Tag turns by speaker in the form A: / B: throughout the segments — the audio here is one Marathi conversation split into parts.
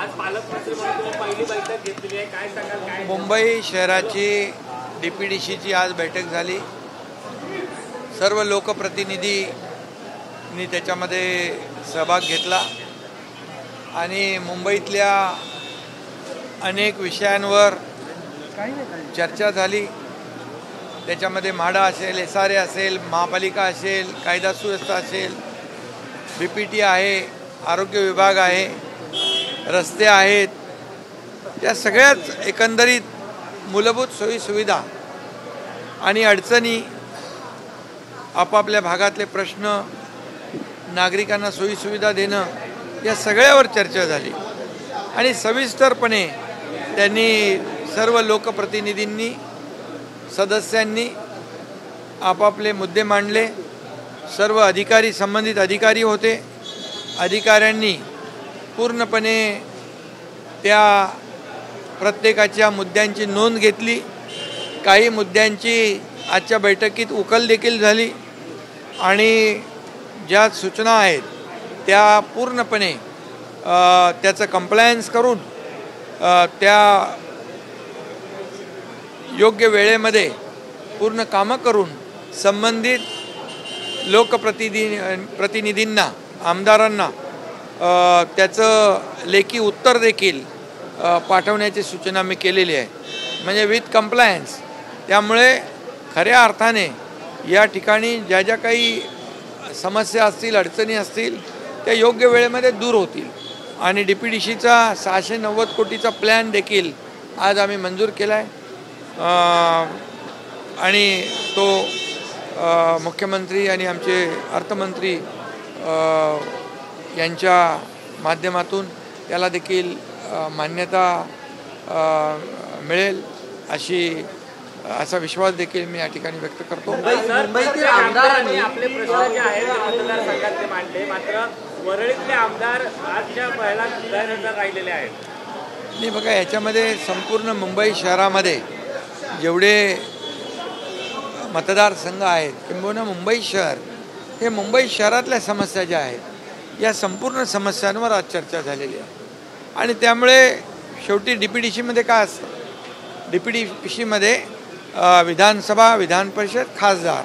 A: आज पालकमंत्री म्हणून पहिली बैठक घेतली आहे, काय सांगाल? काय
B: मुंबई शहराची डीपीडीसीची आज बैठक झाली. सर्व लोकप्रतिनिधींनी त्याच्यामध्ये सहभाग घेतला आणि मुंबईतल्या अनेक विषयांवर चर्चा झाली. त्याच्यामध्ये म्हाडा असेल, SRA असेल, महापालिका असेल, कायदा सुव्यवस्था असेल, BPT आहे, आरोग्य विभाग आहे, रस्ते आहेत, या सगळ्याच एकंदरीत मूलभूत सोयीसुविधा आणि अडचणी, आपापल्या भागातले प्रश्न, नागरिकांना सोयीसुविधा देणं, या सगळ्यावर चर्चा झाली. आणि सविस्तरपणे त्यांनी सर्व लोकप्रतिनिधींनी, सदस्यांनी आपापले मुद्दे मांडले. सर्व अधिकारी, संबंधित अधिकारी होते. अधिकाऱ्यांनी पूर्णपणे त्या प्रत्येकाच्या मुद्द्यांची नोंद घेतली. काही मुद्द्यांची आजच्या बैठकीत उकल देखील झाली आणि ज्या सूचना आहेत त्या पूर्णपणे त्याचं कंप्लायन्स करून त्या योग्य वेळेमध्ये पूर्ण कामं करून संबंधित लोकप्रतिनिधींना, आमदारांना त्याचं लेखी उत्तर देखील पाठवण्याची सूचना मी केलेली आहे, म्हणजे विथ कंप्लायन्स. त्यामुळे खऱ्या अर्थाने या ठिकाणी ज्या ज्या काही समस्या असतील, अडचणी असतील, त्या योग्य वेळेमध्ये दूर होतील. आणि DPDCचा 690 कोटीचा प्लॅन देखील आज आम्ही मंजूर केला आहे आणि तो मुख्यमंत्री आणि आमचे अर्थमंत्री यांच्या माध्यमातून त्याला देखील मान्यता मिळेल असा विश्वास देखील मी या ठिकाणी व्यक्त करतो.
A: मुंबईतील आमदारांनी आपले प्रश्न जे आहेत मतदारसंघातले मांडले, मात्र वरळीतले आमदार आजच्या पहिला गैरहजर राहिलेले आहेत.
B: नाही बघा, याच्यामध्ये संपूर्ण मुंबई शहरामध्ये जेवढे मतदारसंघ आहेत, किंबहुना मुंबई शहर, हे मुंबई शहरातल्या समस्या ज्या आहेत, या संपूर्ण समस्यांवर आज चर्चा झालेली आहे. आणि त्यामुळे शेवटी DPDCमध्ये काय असतं, DPDCमध्ये विधानसभा, विधान परिषद, खासदार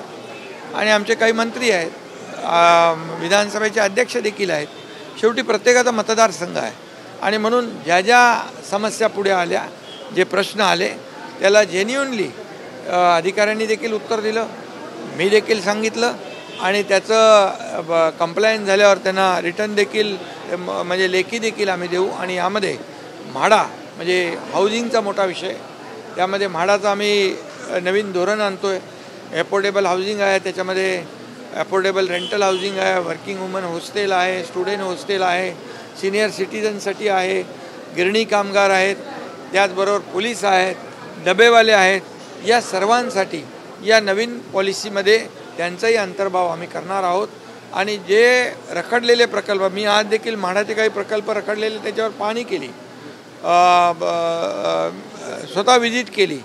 B: आणि आमचे काही मंत्री आहेत, विधानसभेचे अध्यक्ष देखील आहेत. शेवटी प्रत्येकाचा मतदारसंघ आहे आणि म्हणून ज्या ज्या समस्या पुढे आल्या, जे प्रश्न आले, त्याला जेन्युनली अधिकाऱ्यांनी देखील उत्तर दिलं, मी देखील सांगितलं आणि त्याचं कंप्लायन्स झाल्यावर त्यांना रिटर्न देखील, म्हणजे लेखी देखील आम्ही देऊ. आणि यामध्ये म्हाडा म्हणजे हाऊसिंगचा मोठा विषय, त्यामध्ये म्हाडाचं आम्ही नवीन धोरण आणतो आहे. अफोर्डेबल हाऊसिंग आहे, त्याच्यामध्ये अफोर्डेबल रेंटल हाऊसिंग आहे, वर्किंग वुमन हॉस्टेल आहे, स्टुडंट हॉस्टेल आहे, सिनियर सिटीजनसाठी आहे, गिरणी कामगार आहेत, त्याचबरोबर पोलीस आहेत, डबेवाले आहेत. या सर्वांसाठी या नवीन पॉलिसीमध्ये त्यांचाही अंतर्भाव आम्ही करणार आहोत. आणि जे रखडलेले प्रकल्प, मी आज देखील म्हाडाचे काही प्रकल्प रखडलेले त्याच्यावर पाहणी केली, स्वतः विजिट केली.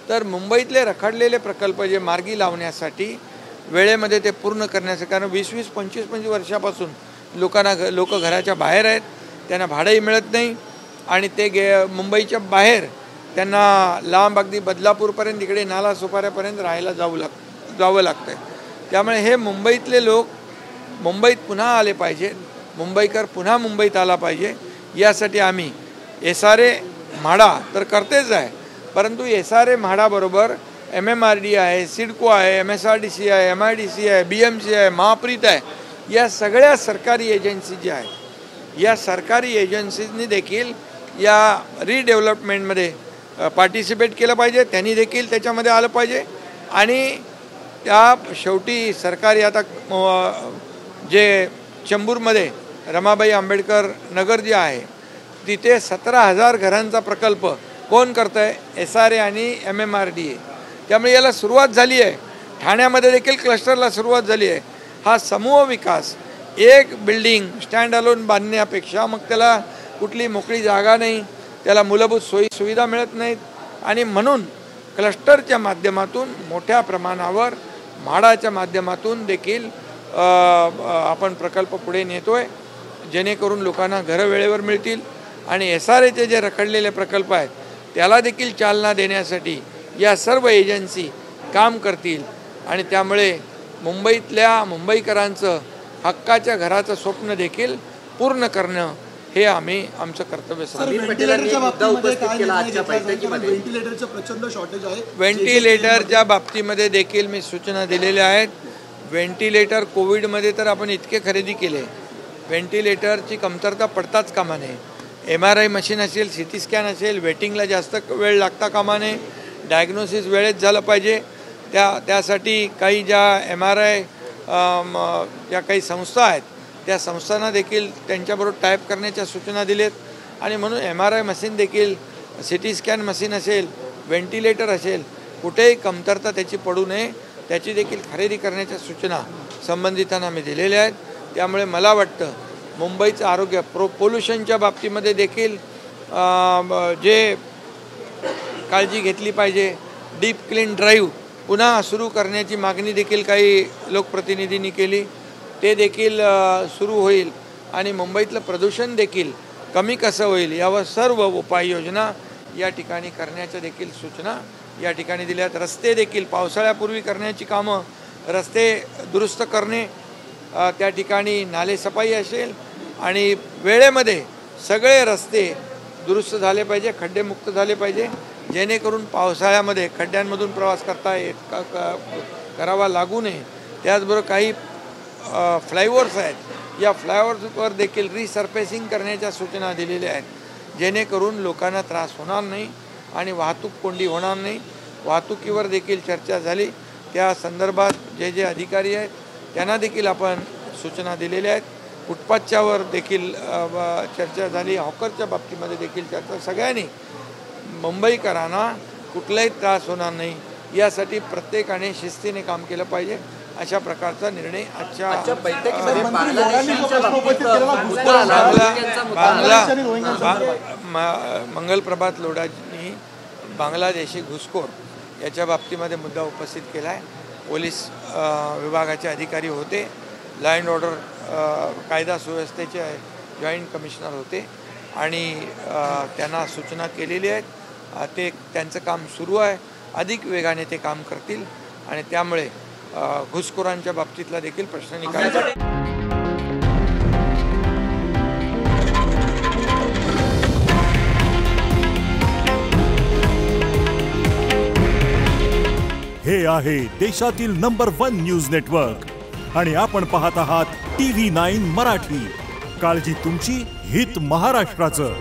B: तर मुंबईतले रखडलेले प्रकल्प जे मार्गी लावण्यासाठी वेळेमध्ये ते पूर्ण करण्याचं, कारण 20-20, 25-25 वर्षापासून लोक घराच्या बाहेर आहेत, त्यांना भाडंही मिळत नाही आणि ते मुंबईच्या बाहेर त्यांना लांब, अगदी बदलापूरपर्यंत, इकडे नाला सोपाऱ्यापर्यंत राहायला जावं लागतं आहे. त्यामुळे हे मुंबईतले लोक मुंबईत पुन्हा आले पाहिजेत, मुंबईकर पुन्हा मुंबईत आला पाहिजे, यासाठी आम्ही SRA म्हाडा तर करतेच आहे, परंतु SRA म्हाडाबरोबर MMRD आहे, सिडको आहे, MSRDC आहे, MIDC आहे, BMC आहे, महाप्रीत आहे, या सगळ्या सरकारी एजन्सी ज्या आहेत, या सरकारी एजन्सीजनी देखील या रिडेव्हलपमेंटमध्ये पार्टिसिपेट केलं पाहिजे, त्यांनी देखील त्याच्यामध्ये आलं पाहिजे. आणि त्या शेवटी सरकारी, आता जे चेंबूरमध्ये रमाबाई आंबेडकर नगर जे आहे, तिथे 17,000 घरांचा प्रकल्प कोण करतं आहे? SRA आणि MMRD. त्यामुळे याला सुरुवात झाली आहे. ठाण्यामध्ये देखील क्लस्टरला सुरुवात झाली आहे. हा समूह विकास, एक बिल्डिंग स्टँड अलोन बांधण्यापेक्षा, मग त्याला कुठली मोकळी जागा नाही, त्याला मूलभूत सोयी सुविधा मिळत नाहीत, आणि म्हणून क्लस्टरच्या माध्यमातून मोठ्या प्रमाणावर म्हाडाच्या माध्यमातून देखील आपण प्रकल्प पुढे नेतोय, जेणेकरून लोकांना घरं वेळेवर मिळतील. आणि SRAचे जे रखडलेले प्रकल्प आहेत त्याला देखील चालना देण्यासाठी या सर्व एजन्सी काम करतील आणि त्यामुळे मुंबईतल्या मुंबईकरांचं हक्काच्या घराचं स्वप्न देखील पूर्ण करणं हे आम्ही आमचं कर्तव्य समजतो. व्हेंटिलेटरच्या बाबतीमध्ये देखील मी सूचना दिलेल्या आहेत. व्हेंटिलेटर कोविडमध्ये तर आपण इतके खरेदी केले, व्हेंटिलेटरची कमतरता पडताच कामा नये. MRI मशीन असेल, CT स्कॅन असेल, वेटिंगला जास्त वेळ लागता कामा नये. डायग्नोसिस वेळेत झालं पाहिजे. त्यासाठी काही ज्या MRI ज्या काही संस्था आहेत त्या संस्थांना देखील त्यांच्याबरोबर टाईप करण्याच्या सूचना दिलेत आणि म्हणून MRI मशीन देखील, CT स्कॅन मशीन असेल, व्हेंटिलेटर असेल, कुठेही कमतरता त्याची पडू नये त्याची देखील खरेदी करण्याच्या सूचना संबंधितांना मी दिलेल्या आहेत. त्यामुळे मला वाटतं मुंबईचं आरोग्य पोल्युशनच्या बाबतीमध्ये देखील जे काळजी घेतली पाहिजे, डीप क्लीन ड्राईव्ह पुन्हा सुरू करण्याची मागणी देखील काही लोकप्रतिनिधींनी केली, ते देखील सुरू होईल आणि मुंबईतलं प्रदूषण देखील कमी कसं होईल यावर सर्व उपाययोजना या ठिकाणी करण्याच्या देखील सूचना या ठिकाणी दिल्यात. रस्ते देखील पावसाळ्यापूर्वी करण्याची कामं, रस्ते दुरुस्त करणे, त्या ठिकाणी नालेसफाई असेल आणि वेळेमध्ये सगळे रस्ते दुरुस्त झाले पाहिजे, खड्डेमुक्त झाले पाहिजे, जेणेकरून पावसाळ्यामध्ये खड्ड्यांमधून प्रवास करावा लागू नये. त्याचबरोबर काही फ्लायओव्हर्स आहेत, या फ्लायओव्हर्सवर देखील रिसर्फेसिंग करण्याच्या सूचना दिलेल्या आहेत, जेणेकरून लोकांना त्रास होणार नाही आणि वाहतूक कोंडी होणार नाही. वाहतुकीवर देखील चर्चा झाली, त्या संदर्भात जे अधिकारी आहेत त्यांना देखील आपण सूचना दिलेल्या आहेत. फुटपाथच्यावर देखील चर्चा झाली, हॉकरच्या बाबतीमध्ये देखील चर्चा. सगळ्यांनी मुंबईकरांना कुठलाही त्रास होणार नाही यासाठी प्रत्येकाने शिस्तीने काम केलं पाहिजे, अशा प्रकारचा निर्णय आजच्या बैठकीमध्ये मंगलप्रभात लोढांनी बांगलादेशी घुसखोर याच्या बाबतीमध्ये मुद्दा उपस्थित केला आहे. पोलीस विभागाचे अधिकारी होते, लॉ अँड ऑर्डर कायदा सुव्यवस्थेचे जॉईंट कमिशनर होते आणि त्यांना सूचना केलेली आहेत. ते त्यांचं काम सुरू आहे, अधिक वेगाने ते काम करतील आणि त्यामुळे घुसखोरांच्या बाबतीतला देखील प्रश्न निकालाचा.
C: हे आहे देशातील नंबर 1 न्यूज नेटवर्क आणि आपण पाहत आहात TV9 मराठी. काळजी तुमची, हित महाराष्ट्राचं.